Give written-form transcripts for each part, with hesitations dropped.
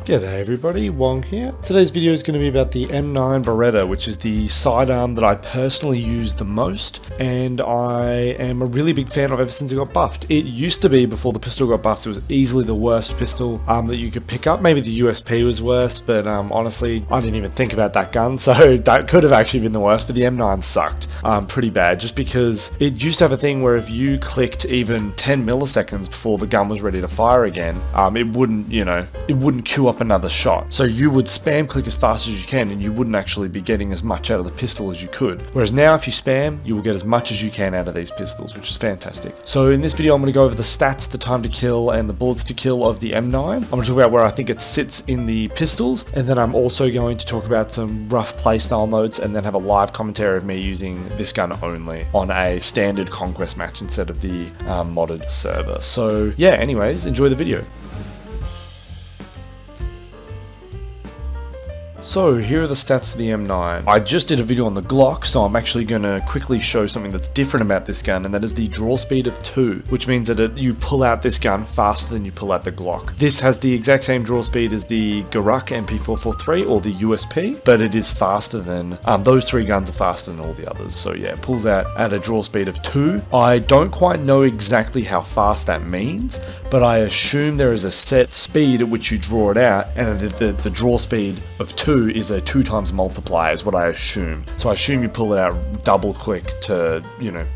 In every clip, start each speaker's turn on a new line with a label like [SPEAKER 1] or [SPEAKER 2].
[SPEAKER 1] G'day everybody, Wong here. Today's video is going to be about the M9 Beretta, which is the sidearm that I personally use the most, and I am a really big fan of ever since it got buffed. It used to be, before the pistol got buffed, it was easily the worst pistol that you could pick up. Maybe the USP was worse, but honestly, I didn't even think about that gun, so that could have actually been the worst, but the M9 sucked pretty bad, just because it used to have a thing where if you clicked even 10 milliseconds before the gun was ready to fire again, it wouldn't queue up another shot. So you would spam click as fast as you can and you wouldn't actually be getting as much out of the pistol as you could. Whereas now if you spam, you will get as much as you can out of these pistols, which is fantastic. So in this video I'm going to go over the stats, the time to kill and the bullets to kill of the M9. I'm going to talk about where I think it sits in the pistols, and then I'm also going to talk about some rough playstyle notes and then have a live commentary of me using this gun only on a standard conquest match instead of the modded server. So yeah, anyways, enjoy the video. So here are the stats for the M9. I just did a video on the Glock, so I'm actually going to quickly show something that's different about this gun, and that is the draw speed of 2, which means that you pull out this gun faster than you pull out the Glock. This has the exact same draw speed as the Garuk MP443 or the USP, but it is faster than, those three guns are faster than all the others. So yeah, it pulls out at a draw speed of 2. I don't quite know exactly how fast that means, but I assume there is a set speed at which you draw it out, and the draw speed of 2 is a 2 times multiplier is what I assume. So I assume you pull it out double quick to,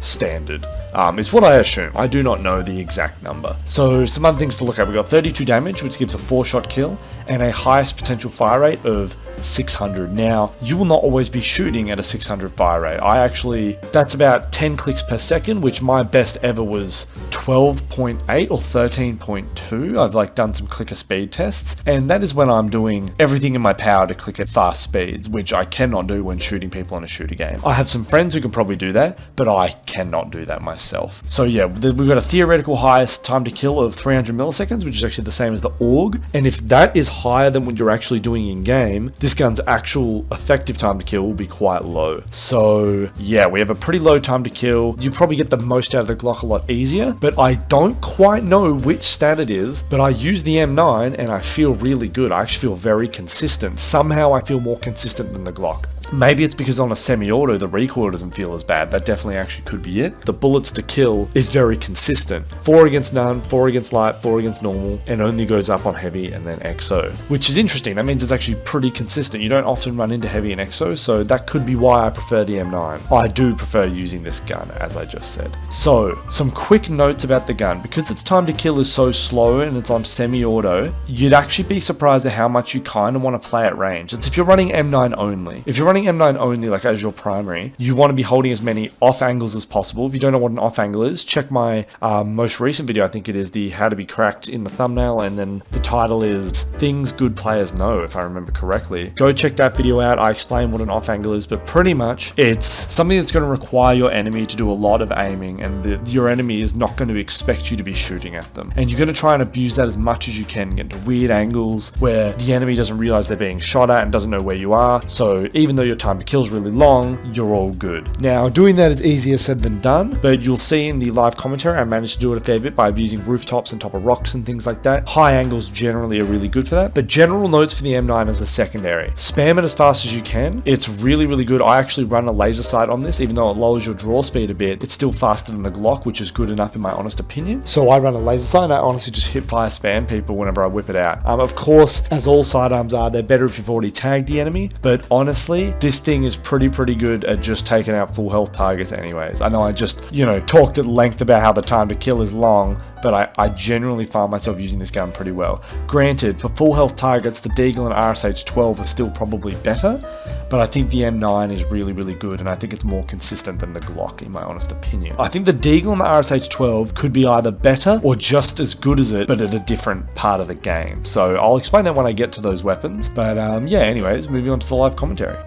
[SPEAKER 1] standard. It's what I assume. I do not know the exact number. So some other things to look at. We've got 32 damage, which gives a 4-shot kill, and a highest potential fire rate of 600. Now, you will not always be shooting at a 600 fire rate. That's about 10 clicks per second, which my best ever was 12.8 or 13.2. I've done some clicker speed tests, and that is when I'm doing everything in my power to click at fast speeds, which I cannot do when shooting people in a shooter game. I have some friends who can probably do that, but I cannot do that myself. So yeah, we've got a theoretical highest time to kill of 300 milliseconds, which is actually the same as the AUG, and if that is higher than what you're actually doing in game, this gun's actual effective time to kill will be quite low. So yeah, we have a pretty low time to kill. You probably get the most out of the Glock a lot easier, but I don't quite know which stat it is, but I use the M9 and I feel really good. I actually feel very consistent. Somehow I feel more consistent than the Glock. Maybe it's because on a semi-auto the recoil doesn't feel as bad. That definitely actually could be it. The bullets to kill is very consistent. 4 against none, 4 against light, 4 against normal, and only goes up on heavy and then XO. Which is interesting. That means it's actually pretty consistent. You don't often run into heavy and XO, so that could be why I prefer the M9. I do prefer using this gun, as I just said. So, some quick notes about the gun. Because its time to kill is so slow and it's on semi-auto, you'd actually be surprised at how much you kind of want to play at range. It's if you're running M9 only. If you're running M9 only, like as your primary, you want to be holding as many off angles as possible. If you don't know what an off angle is, check my most recent video. I think it is the how to be cracked in the thumbnail, and then the title is things good players know, if I remember correctly. Go check that video out. I explain what an off angle is, but pretty much it's something that's going to require your enemy to do a lot of aiming, and your enemy is not going to expect you to be shooting at them, and you're going to try and abuse that as much as you can, get into weird angles where the enemy doesn't realize they're being shot at and doesn't know where you are. So even though your time to kill is really long, you're all good. Now, doing that is easier said than done, but you'll see in the live commentary I managed to do it a fair bit by using rooftops on top of rocks and things like that. High angles generally are really good for that, but general notes for the M9 as a secondary. Spam it as fast as you can. It's really, really good. I actually run a laser sight on this, even though it lowers your draw speed a bit. It's still faster than the Glock, which is good enough in my honest opinion. So I run a laser sight and I honestly just hip fire spam people whenever I whip it out. Of course, as all sidearms are, they're better if you've already tagged the enemy, but honestly, this thing is pretty good at just taking out full health targets anyways. I know I just, talked at length about how the time to kill is long, but I generally find myself using this gun pretty well. Granted, for full health targets, the Deagle and RSH-12 are still probably better, but I think the M9 is really, really good, and I think it's more consistent than the Glock, in my honest opinion. I think the Deagle and the RSH-12 could be either better or just as good as it, but at a different part of the game. So I'll explain that when I get to those weapons. But yeah, anyways, moving on to the live commentary.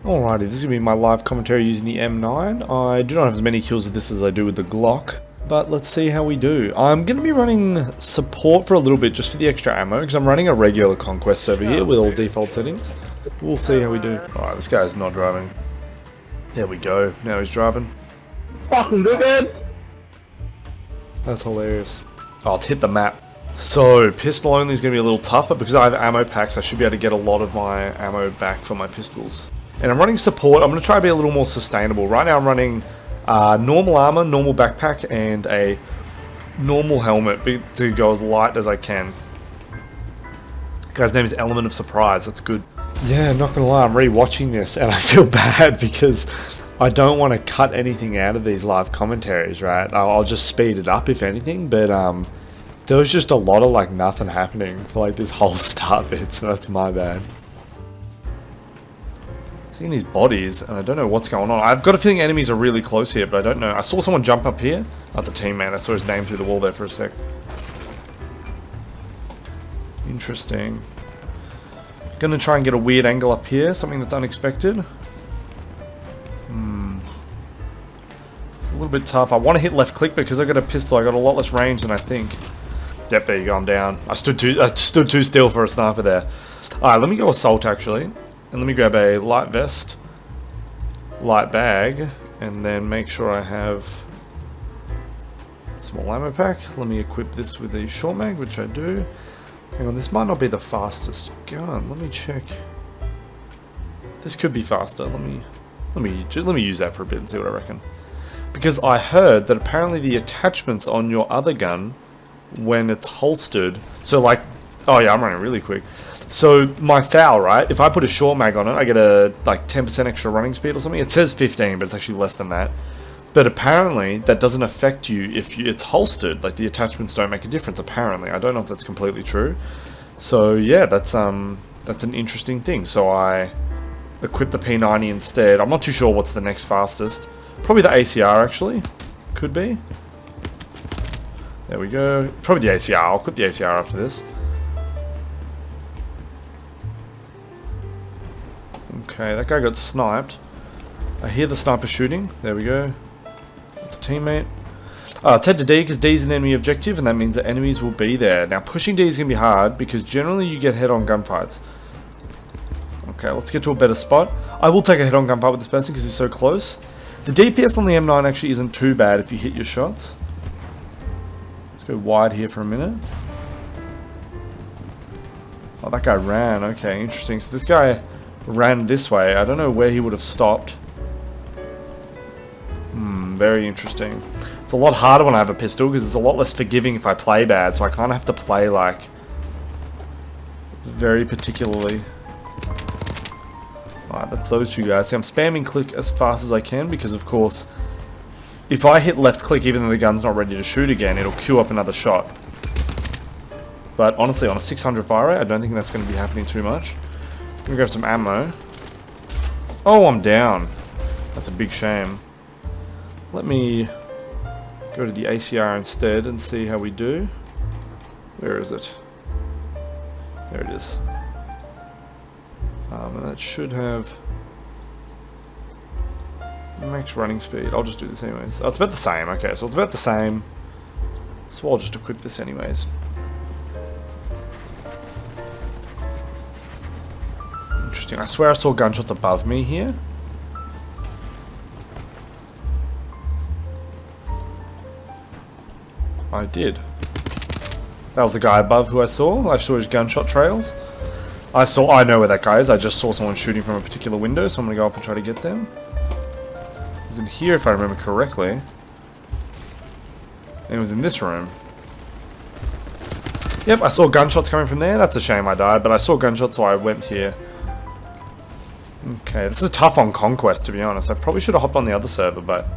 [SPEAKER 1] Alrighty, this is going to be my live commentary using the M9. I do not have as many kills with this as I do with the Glock, but let's see how we do. I'm going to be running support for a little bit just for the extra ammo, because I'm running a regular conquest server here with all default settings. We'll see how we do. Alright, this guy's not driving. There we go, now he's driving.
[SPEAKER 2] Fucking good.
[SPEAKER 1] That's hilarious. Oh, let's hit the map. So, pistol only is going to be a little tough, but because I have ammo packs, I should be able to get a lot of my ammo back for my pistols. And I'm running support. I'm going to try to be a little more sustainable. Right now I'm running normal armor, normal backpack, and a normal helmet to go as light as I can. The guy's name is Element of Surprise. That's good. Yeah, not going to lie, I'm re-watching this, and I feel bad because I don't want to cut anything out of these live commentaries, right? I'll just speed it up if anything, but there was just a lot of like nothing happening for like this whole start bit, so that's my bad. Seeing these bodies, and I don't know what's going on. I've got a feeling enemies are really close here, but I don't know. I saw someone jump up here. That's a teammate. I saw his name through the wall there for a sec. Interesting. Gonna try and get a weird angle up here, something that's unexpected. It's a little bit tough. I want to hit left click because I got a pistol. I got a lot less range than I think. Yep, there you go. I'm down. I stood too still for a sniper there. All right, let me go assault actually, and let me grab a light vest, light bag, and then make sure I have small ammo pack. Let me equip this with a short mag, which I do. Hang on, this might not be the fastest gun. Let me check. This could be faster. Let me use that for a bit and see what I reckon. Because I heard that apparently the attachments on your other gun, when it's holstered, so like, oh yeah, I'm running really quick. So my FAL, right? If I put a short mag on it, I get a like 10% extra running speed or something. It says 15, but it's actually less than that. But apparently that doesn't affect you if it's holstered. Like the attachments don't make a difference. Apparently, I don't know if that's completely true. So yeah, that's an interesting thing. So I equip the P90 instead. I'm not too sure what's the next fastest. Probably the ACR actually. Could be. There we go. Probably the ACR. I'll equip the ACR after this. Okay, that guy got sniped. I hear the sniper shooting. There we go. That's a teammate. Let's head to D because D is an enemy objective, and that means that enemies will be there. Now, pushing D is going to be hard because generally you get head-on gunfights. Okay, let's get to a better spot. I will take a head-on gunfight with this person because he's so close. The DPS on the M9 actually isn't too bad if you hit your shots. Let's go wide here for a minute. Oh, that guy ran. Okay, interesting. So this guy ran this way. I don't know where he would have stopped. Very interesting. It's a lot harder when I have a pistol because it's a lot less forgiving if I play bad, so I kind of have to play like very particularly. Alright, that's those two guys. See, I'm spamming click as fast as I can because of course if I hit left click even though the gun's not ready to shoot again, it'll queue up another shot. But honestly, on a 600 fire rate, I don't think that's going to be happening too much. I'm going to grab some ammo. Oh, I'm down. That's a big shame. Let me go to the ACR instead and see how we do. Where is it? There it is. And that should have max running speed. I'll just do this anyways. Oh, it's about the same. Okay, so it's about the same. So I'll just equip this anyways. Interesting. I swear I saw gunshots above me here. I did. That was the guy above who I saw. I saw his gunshot trails. I know where that guy is. I just saw someone shooting from a particular window, so I'm gonna go up and try to get them. It was in here if I remember correctly. And it was in this room. Yep, I saw gunshots coming from there. That's a shame I died, but I saw gunshots, so I went here. Okay, this is tough on Conquest, to be honest. I probably should have hopped on the other server, but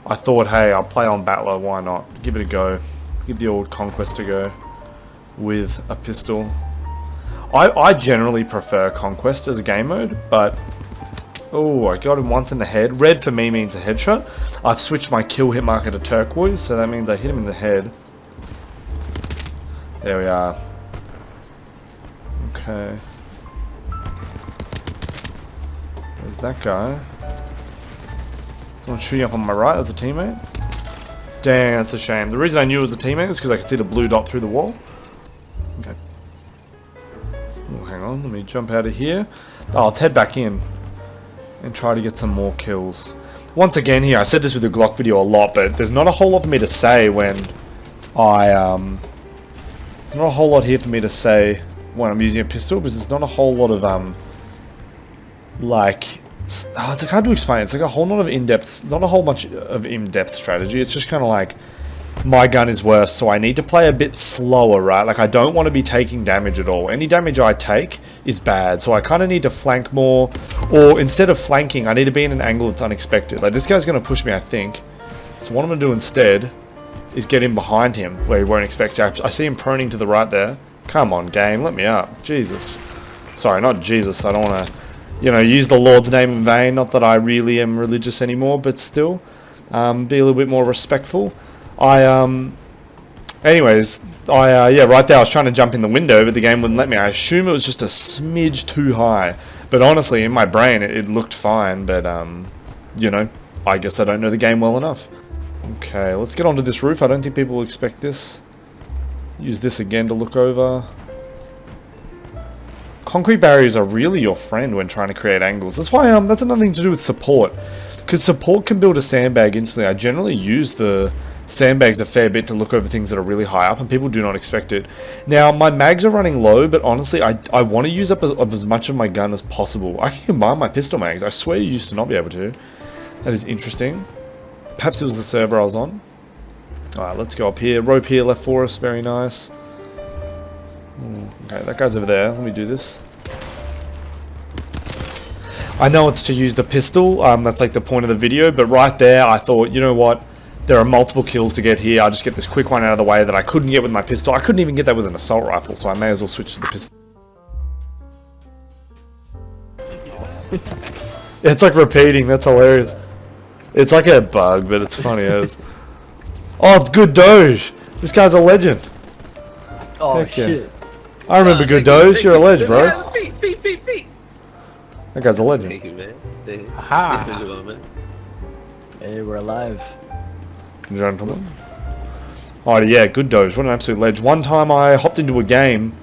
[SPEAKER 1] I thought, hey, I'll play on Battler, why not? Give it a go. Give the old Conquest a go with a pistol. I generally prefer Conquest as a game mode, but oh, I got him once in the head. Red for me means a headshot. I've switched my kill hit marker to turquoise, so that means I hit him in the head. There we are. Okay. There's that guy. Someone shooting up on my right, that's a teammate. Dang, that's a shame. The reason I knew it was a teammate is because I could see the blue dot through the wall. Okay. Oh, hang on, let me jump out of here. Oh, let's head back in and try to get some more kills. Once again here, I said this with the Glock video a lot, but there's not a whole lot for me to say when there's not a whole lot here for me to say when I'm using a pistol, because there's not a whole lot of like, it's like hard to explain. It's like a whole lot of in-depth, not a whole bunch of in-depth strategy. It's just kind of like, my gun is worse, so I need to play a bit slower, right? Like, I don't want to be taking damage at all. Any damage I take is bad, so I kind of need to flank more, or instead of flanking, I need to be in an angle that's unexpected. Like, this guy's going to push me, I think. So what I'm going to do instead is get in behind him, where he won't expect. So I see him proning to the right there. Come on, game, let me up. Jesus. Sorry, not Jesus. I don't want to, you know, use the Lord's name in vain. Not that I really am religious anymore, but still, be a little bit more respectful. Anyways, yeah, right there, I was trying to jump in the window, but the game wouldn't let me. I assume it was just a smidge too high. But honestly, in my brain, it looked fine, but, you know, I guess I don't know the game well enough. Okay, let's get onto this roof. I don't think people will expect this. Use this again to look over. Concrete barriers are really your friend when trying to create angles. That's why, that's another thing to do with support. Because support can build a sandbag instantly. I generally use the sandbags a fair bit to look over things that are really high up, and people do not expect it. Now, my mags are running low, but honestly, I want to use up as much of my gun as possible. I can combine my pistol mags. I swear you used to not be able to. That is interesting. Perhaps it was the server I was on. Alright, let's go up here. Rope here left for us. Very nice. Okay, that guy's over there. Let me do this. I know it's to use the pistol. That's like the point of the video. But right there, I thought, you know what? There are multiple kills to get here. I'll just get this quick one out of the way that I couldn't get with my pistol. I couldn't even get that with an assault rifle, so I may as well switch to the pistol. It's like repeating. That's hilarious. It's like a bug, but it's funny as. Oh, it's Good Doge. This guy's a legend.
[SPEAKER 2] Oh,
[SPEAKER 1] heck yeah.
[SPEAKER 2] shit.
[SPEAKER 1] I remember Good Doge. You're a legend, bro.
[SPEAKER 2] Yeah, feet.
[SPEAKER 1] That guy's a legend.
[SPEAKER 2] Thank you, man.
[SPEAKER 3] Aha. Hey, we're alive.
[SPEAKER 1] Gentlemen. Oh yeah, Good Doge. What an absolute ledge. One time I hopped into a game,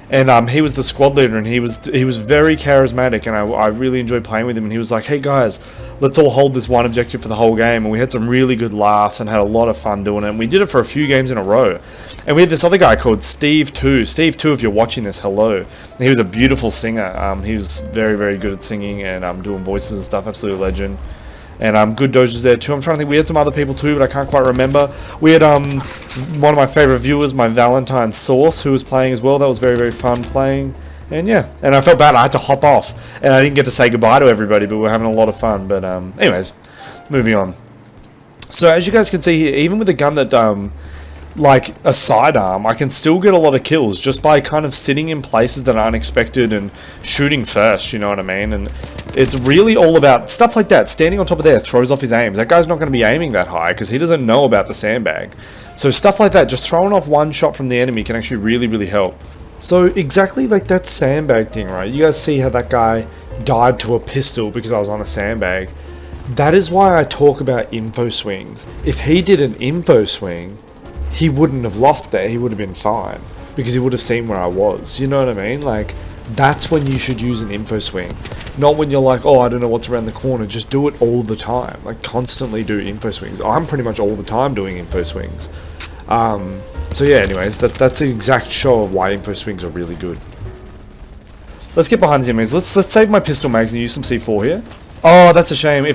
[SPEAKER 1] and he was the squad leader, and he was very charismatic, and I really enjoyed playing with him. And he was like, "Hey guys, let's all hold this one objective for the whole game." And we had some really good laughs and had a lot of fun doing it. And we did it for a few games in a row. And we had this other guy called Steve 2. Steve 2, if you're watching this, hello. He was a beautiful singer. He was very, very good at singing and doing voices and stuff. Absolute legend. And Good Doge was there too. I'm trying to think. We had some other people too, but I can't quite remember. We had one of my favorite viewers, my Valentine Sauce, who was playing as well. That was very, very fun playing. And yeah, and I felt bad. I had to hop off, and I didn't get to say goodbye to everybody, but we were having a lot of fun. But anyways, moving on. So as you guys can see here, even with a gun that like a sidearm, I can still get a lot of kills just by kind of sitting in places that are unexpected and shooting first, you know what I mean? And it's really all about stuff like that. Standing on top of there throws off his aims. That guy's not going to be aiming that high because he doesn't know about the sandbag. So stuff like that, just throwing off one shot from the enemy can actually really, really help. So exactly like that sandbag thing, right? You guys see how that guy died to a pistol because I was on a sandbag. That is why I talk about info swings. If he did an info swing, he wouldn't have lost there. He would have been fine because he would have seen where I was. You know what I mean? Like, that's when you should use an info swing. Not when you're like, oh, I don't know what's around the corner. Just do it all the time. Like, constantly do info swings. I'm pretty much all the time doing info swings. So yeah, anyways, that's the exact show of why info swings are really good. Let's get behind the enemies. Let's save my pistol mags and use some C4 here. Oh, that's a shame.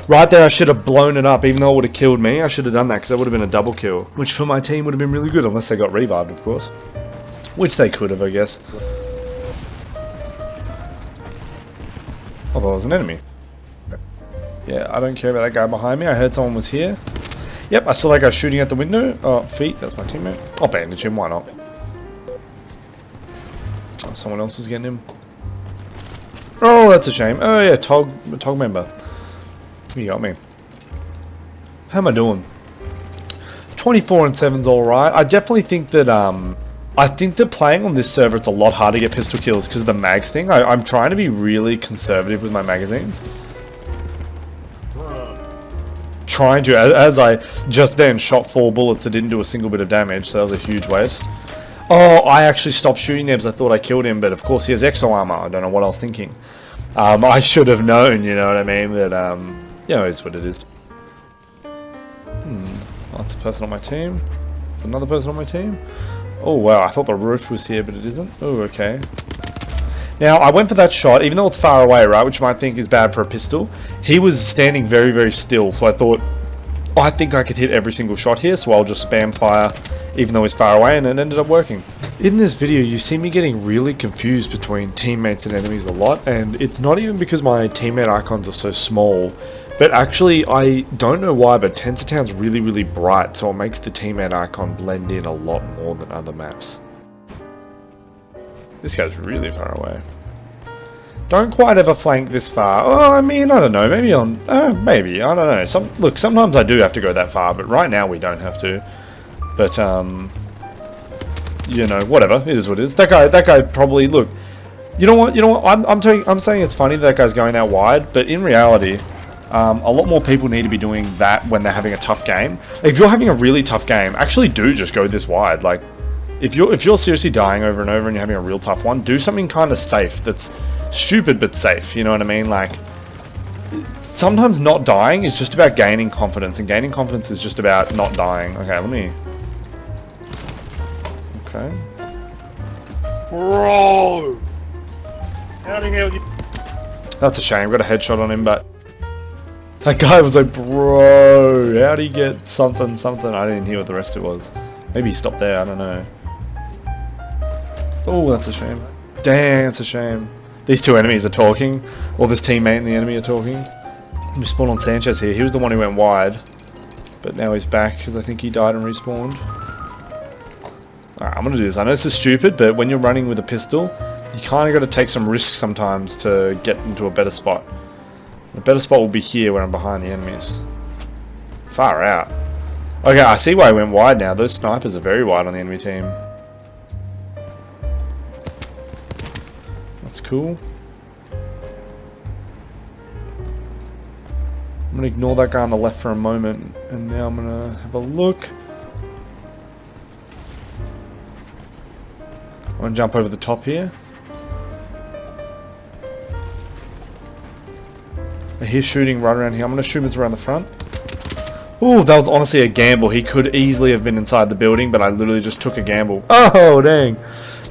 [SPEAKER 1] Right there, I should have blown it up, even though it would have killed me. I should have done that, because that would have been a double kill. Which, for my team, would have been really good, unless they got revived, of course. Which they could have, I guess. Although, there's an enemy. Yeah, I don't care about that guy behind me. I heard someone was here. Yep, I saw that guy shooting at the window. Oh, feet, that's my teammate. I'll bandage him, why not? Oh, someone else was getting him. Oh, that's a shame. Oh, yeah, Tog member. You got me. How am I doing? 24 and 7's alright. I definitely think that playing on this server it's a lot harder to get pistol kills because of the mags thing. I'm trying to be really conservative with my magazines. Trying to, as I just then shot 4 bullets that didn't do a single bit of damage, so that was a huge waste. Oh, I actually stopped shooting there because I thought I killed him, but of course he has exo armor. I don't know what I was thinking. I should have known, you know what I mean, but you know, it's what it is. Oh, that's a person on my team. It's another person on my team. Oh wow, I thought the roof was here, but it isn't. Oh, okay. Now, I went for that shot, even though it's far away, right, which you might think is bad for a pistol. He was standing very, very still, so I thought, oh, I think I could hit every single shot here, so I'll just spam fire, even though he's far away, and it ended up working. In this video, you see me getting really confused between teammates and enemies a lot, and it's not even because my teammate icons are so small, but actually, I don't know why, but Tensortown's really, really bright, so it makes the teammate icon blend in a lot more than other maps. This guy's really far away. Don't quite ever flank this far. Oh, I mean, I don't know. Maybe on... maybe. I don't know. Look, sometimes I do have to go that far, but right now we don't have to. But, you know, whatever. It is what it is. That guy probably... Look, you know what? I'm saying it's funny that guy's going that wide, but in reality, a lot more people need to be doing that when they're having a tough game. If you're having a really tough game, actually do just go this wide. Like, if you're seriously dying over and over and you're having a real tough one, do something kind of safe that's stupid but safe, you know what I mean? Like, sometimes not dying is just about gaining confidence, and gaining confidence is just about not dying. Okay, let me... Okay.
[SPEAKER 2] Bro! How the hell you...
[SPEAKER 1] That's a shame, got a headshot on him, but... That guy was like, bro, how'd he get something? I didn't hear what the rest of it was. Maybe he stopped there, I don't know. Oh, that's a shame. Dang, that's a shame. These two enemies are talking, or this teammate and the enemy are talking. We spawned on Sanchez here. He was the one who went wide, but now he's back because I think he died and respawned. Alright, I'm gonna do this. I know this is stupid, but when you're running with a pistol, you kind of got to take some risks sometimes to get into a better spot. A better spot will be here where I'm behind the enemies. Far out. Okay, I see why I went wide now. Those snipers are very wide on the enemy team. That's cool. I'm gonna ignore that guy on the left for a moment, and now I'm gonna have a look. I'm gonna jump over the top here. I hear shooting right around here. I'm gonna assume it's around the front. Ooh, that was honestly a gamble. He could easily have been inside the building, but I literally just took a gamble. Oh, dang.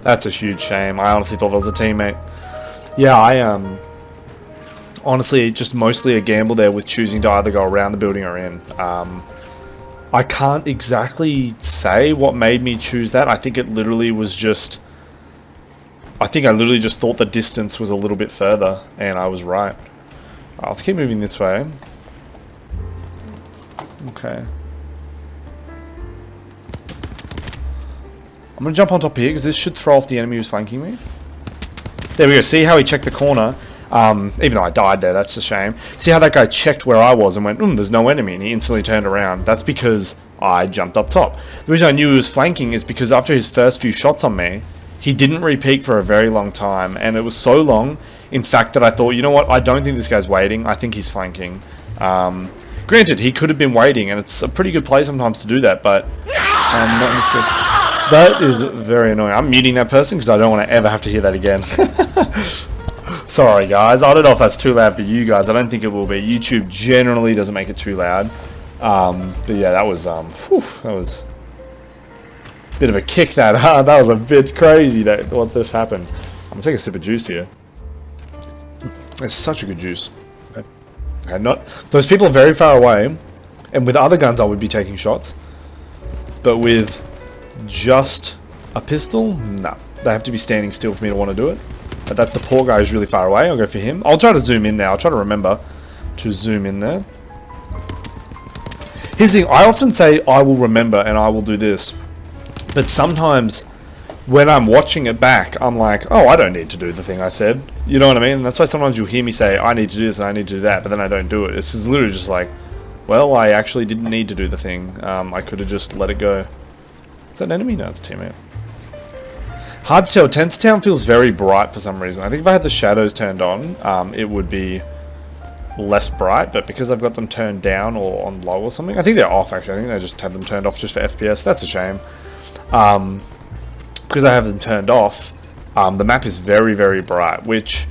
[SPEAKER 1] That's a huge shame. I honestly thought it was a teammate. Yeah, I honestly, just mostly a gamble there with choosing to either go around the building or in. I can't exactly say what made me choose that. I think it literally was just... I think I literally just thought the distance was a little bit further, and I was right. Let's keep moving this way. Okay. I'm gonna jump on top here because this should throw off the enemy who's flanking me. There we go. See how he checked the corner? Even though I died there, that's a shame. See how that guy checked where I was and went, there's no enemy, and he instantly turned around. That's because I jumped up top. The reason I knew he was flanking is because after his first few shots on me, he didn't re-peek for a very long time, and it was so long, in fact, that I thought, you know what, I don't think this guy's waiting, I think he's flanking. Granted, he could have been waiting, and it's a pretty good play sometimes to do that, but not in this case. That is very annoying. I'm muting that person because I don't want to ever have to hear that again. Sorry, guys. I don't know if that's too loud for you guys. I don't think it will be. YouTube generally doesn't make it too loud. But yeah, that was a bit of a kick. That was a bit crazy. What just happened. I'm gonna take a sip of juice here. It's such a good juice. Okay, those people are very far away, and with other guns I would be taking shots, but with just a pistol, no. They have to be standing still for me to want to do it. But that support guy is really far away. I'll go for him. I'll try to zoom in there. I'll try to remember to zoom in there. Here's the thing. I often say I will remember and I will do this, but sometimes when I'm watching it back, I'm like, oh, I don't need to do the thing I said. You know what I mean? And that's why sometimes you'll hear me say, I need to do this and I need to do that, but then I don't do it. It's just literally just like, well, I actually didn't need to do the thing. I could have just let it go. Is that an enemy? No, it's a teammate. Hard to tell. Tensortown feels very bright for some reason. I think if I had the shadows turned on, it would be less bright, but because I've got them turned down or on low or something, I think they're off actually. I think they just have them turned off just for FPS. That's a shame. Because I have them turned off, the map is very, very bright, which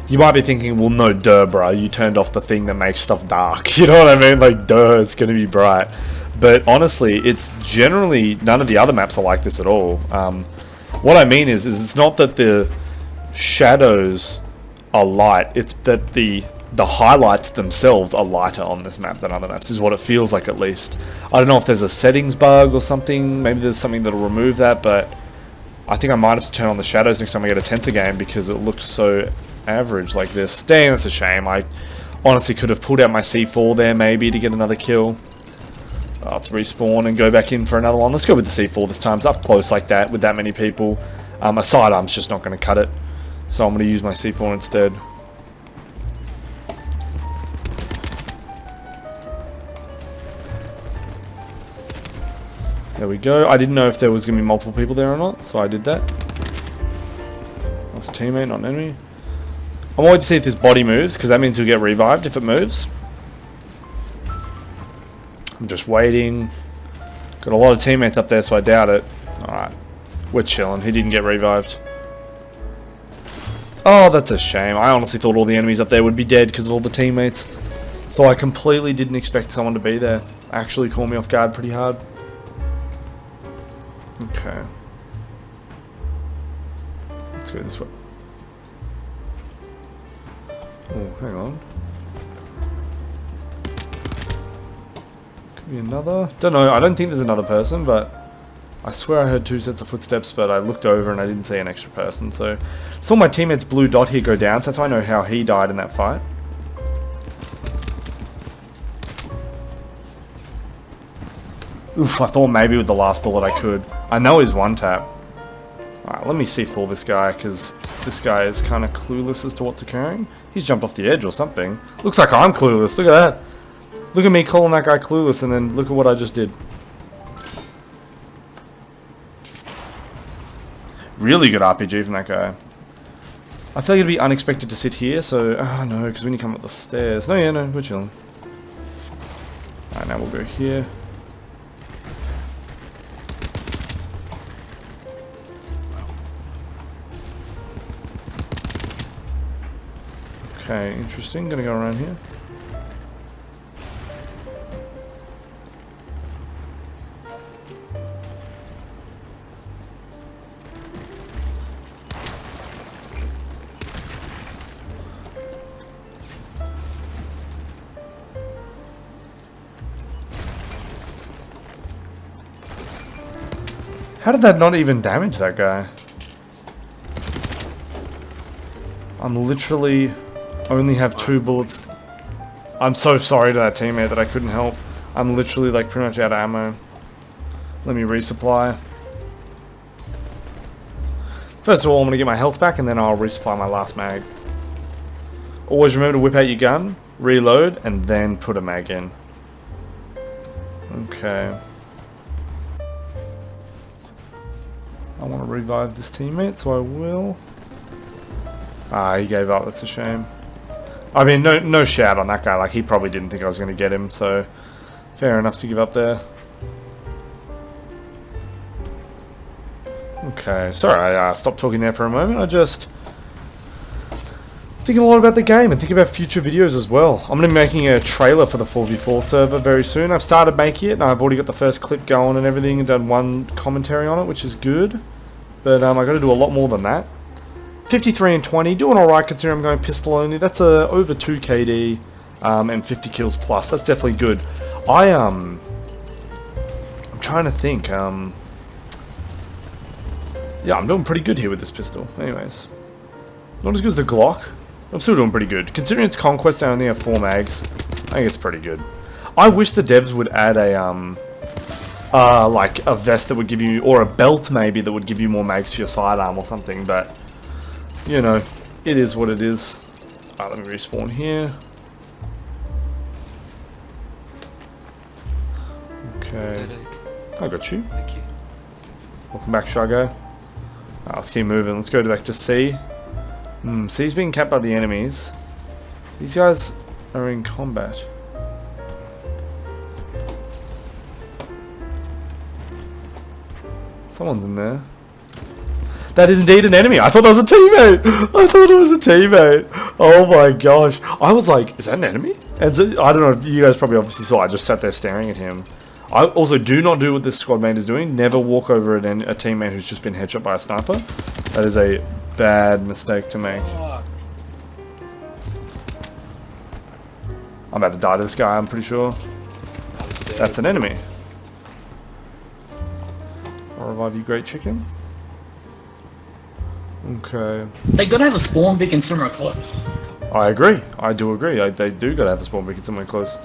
[SPEAKER 1] you might be thinking, well, no, duh, bro, you turned off the thing that makes stuff dark. You know what I mean? Like, duh, it's going to be bright. But honestly, it's generally none of the other maps are like this at all. What I mean is it's not that the shadows are light, it's that the highlights themselves are lighter on this map than other maps, is what it feels like at least. I don't know if there's a settings bug or something, maybe there's something that'll remove that, but I think I might have to turn on the shadows next time I get a Tensor game because it looks so average like this. Dang, that's a shame. I honestly could have pulled out my C4 there maybe to get another kill. Let's respawn and go back in for another one. Let's go with the C4 this time. It's up close like that with that many people. A sidearm's just not going to cut it. So I'm going to use my C4 instead. There we go. I didn't know if there was going to be multiple people there or not, so I did that. That's a teammate, not an enemy. I'm waiting to see if this body moves, because that means he'll get revived if it moves. I'm just waiting. Got a lot of teammates up there, so I doubt it. Alright. We're chilling. He didn't get revived. Oh, that's a shame. I honestly thought all the enemies up there would be dead because of all the teammates. So I completely didn't expect someone to be there. Actually caught me off guard pretty hard. Okay. Let's go this way. Oh, hang on. Could be another. Don't know. I don't think there's another person, but I swear I heard 2 sets of footsteps, but I looked over and I didn't see an extra person. So saw my teammate's blue dot here go down, so that's how I know how he died in that fight. Oof, I thought maybe with the last bullet I could. I know he's one tap. Alright, let me C4 this guy, because this guy is kind of clueless as to what's occurring. He's jumped off the edge or something. Looks like I'm clueless, look at that. Look at me calling that guy clueless, and then look at what I just did. Really good RPG from that guy. I feel like it'd be unexpected to sit here, so... Oh no, because when you come up the stairs... No, yeah, no, we're chilling. Alright, now we'll go here. Okay, interesting. Gonna go around here. How did that not even damage that guy? I'm literally only have 2 bullets. I'm so sorry to that teammate that I couldn't help. I'm literally like pretty much out of ammo. Let me resupply. First of all, I'm gonna get my health back and then I'll resupply my last mag. Always remember to whip out your gun, reload, and then put a mag in. Okay. I want to revive this teammate, so I will. Ah, he gave up. That's a shame. I mean, no shout on that guy. Like, he probably didn't think I was going to get him, so fair enough to give up there. Okay, sorry, I stopped talking there for a moment. I just thinking a lot about the game and thinking about future videos as well. I'm going to be making a trailer for the 4v4 server very soon. I've started making it, and I've already got the first clip going and everything, and done one commentary on it, which is good. But I got to do a lot more than that. 53 and 20, doing alright considering I'm going pistol only. That's over 2 KD and 50 kills plus. That's definitely good. I'm trying to think. Yeah, I'm doing pretty good here with this pistol. Anyways, not as good as the Glock. I'm still doing pretty good. Considering it's Conquest, I only have 4 mags. I think it's pretty good. I wish the devs would add a like a vest that would give you, or a belt maybe, that would give you more mags for your sidearm or something, but you know, it is what it is. Alright, let me respawn here. Okay. I got you.
[SPEAKER 3] Thank you.
[SPEAKER 1] Welcome back, Shy Guy. Let's keep moving. Let's go back to C. C's being capped by the enemies. These guys are in combat. Someone's in there. That is indeed an enemy. I thought that was a teammate. I thought it was a teammate. Oh my gosh. I was like, is that an enemy? And so, I don't know if you guys probably obviously saw. I just sat there staring at him. I also do not do what this squad mate is doing. Never walk over a teammate who's just been headshot by a sniper. That is a bad mistake to make. I'm about to die to this guy, I'm pretty sure. That's an enemy. I'll revive you, great chicken. Okay.
[SPEAKER 4] They gotta have a spawn beacon somewhere close.
[SPEAKER 1] I agree. I do agree. They do gotta have a spawn beacon somewhere close.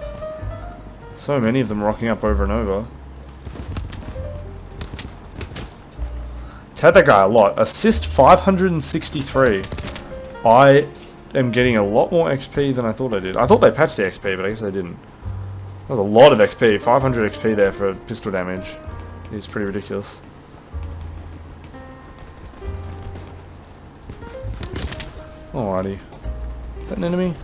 [SPEAKER 1] So many of them rocking up over and over. Had that guy a lot. Assist 563. I am getting a lot more XP than I thought I did. I thought they patched the XP, but I guess they didn't. That was a lot of XP. 500 XP there for pistol damage. It's pretty ridiculous. Alrighty. Is that an enemy?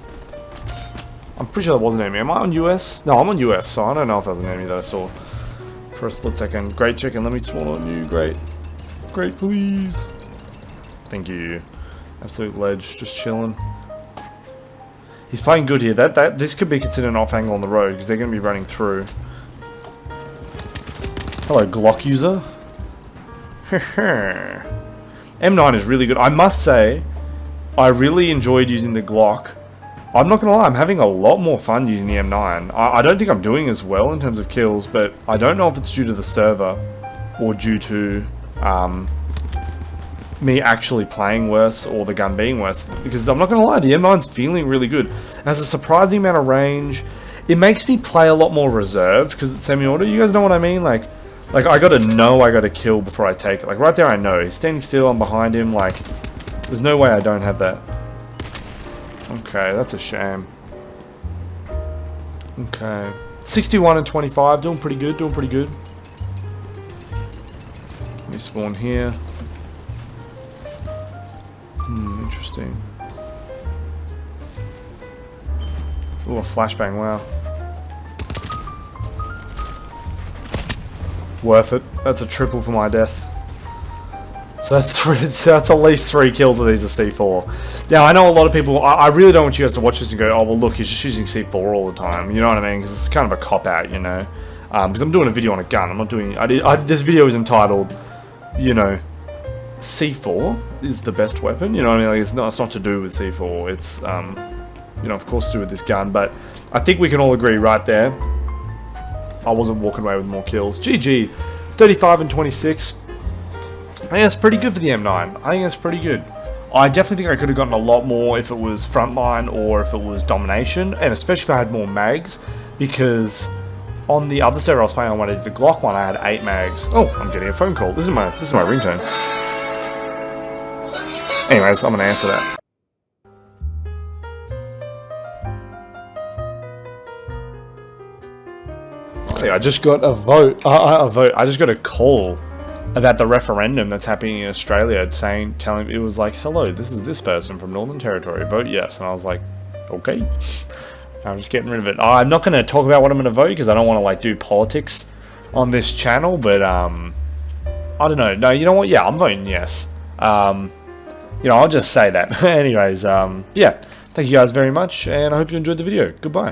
[SPEAKER 1] I'm pretty sure that was an enemy. Am I on US? No, I'm on US, so I don't know if that was an enemy that I saw for a split second. Great chicken, let me spawn on you. Great. Great, please. Thank you. Absolute ledge, just chilling. He's playing good here. This could be considered an off angle on the road because they're going to be running through. Hello, Glock user. M9 is really good. I must say, I really enjoyed using the Glock. I'm not gonna lie, I'm having a lot more fun using the M9. I don't think I'm doing as well in terms of kills, but I don't know if it's due to the server or due to me actually playing worse or the gun being worse. Because I'm not gonna lie, the M9's feeling really good. It has a surprising amount of range. It makes me play a lot more reserved because it's semi-auto. You guys know what I mean? Like I gotta know I gotta kill before I take it. Like right there I know. He's standing still, I'm behind him, like there's no way I don't have that. Okay, that's a shame. Okay. 61 and 25, doing pretty good, doing pretty good. Let me spawn here. Interesting. Ooh, a flashbang, wow. Worth it. That's a triple for my death. So that's at least 3 kills of these are C4. Now, I know a lot of people, I really don't want you guys to watch this and go, oh, well, look, he's just using C4 all the time. You know what I mean? Because it's kind of a cop-out, you know? Because I'm doing a video on a gun. I'm not doing... this video is entitled, you know, C4 is the best weapon. You know what I mean? Like, it's not to do with C4. It's, you know, of course, to do with this gun. But I think we can all agree right there. I wasn't walking away with more kills. GG. 35 and 26. I think that's pretty good for the M9. I think that's pretty good. I definitely think I could have gotten a lot more if it was frontline or if it was domination, and especially if I had more mags, because on the other server I was playing on when I did the Glock one, I had 8 mags. Oh, I'm getting a phone call. This is my ringtone. Anyways, I'm gonna answer that. I just got a vote. I just got a call about the referendum that's happening in Australia, telling it was like, hello, this is this person from Northern Territory, vote yes. And I was like, okay. I'm just getting rid of it. I'm not going to talk about what I'm going to vote because I don't want to like do politics on this channel, but I don't know. No, you know what? Yeah, I'm voting yes. You know, I'll just say that. Anyways, yeah, thank you guys very much, and I hope you enjoyed the video. Goodbye.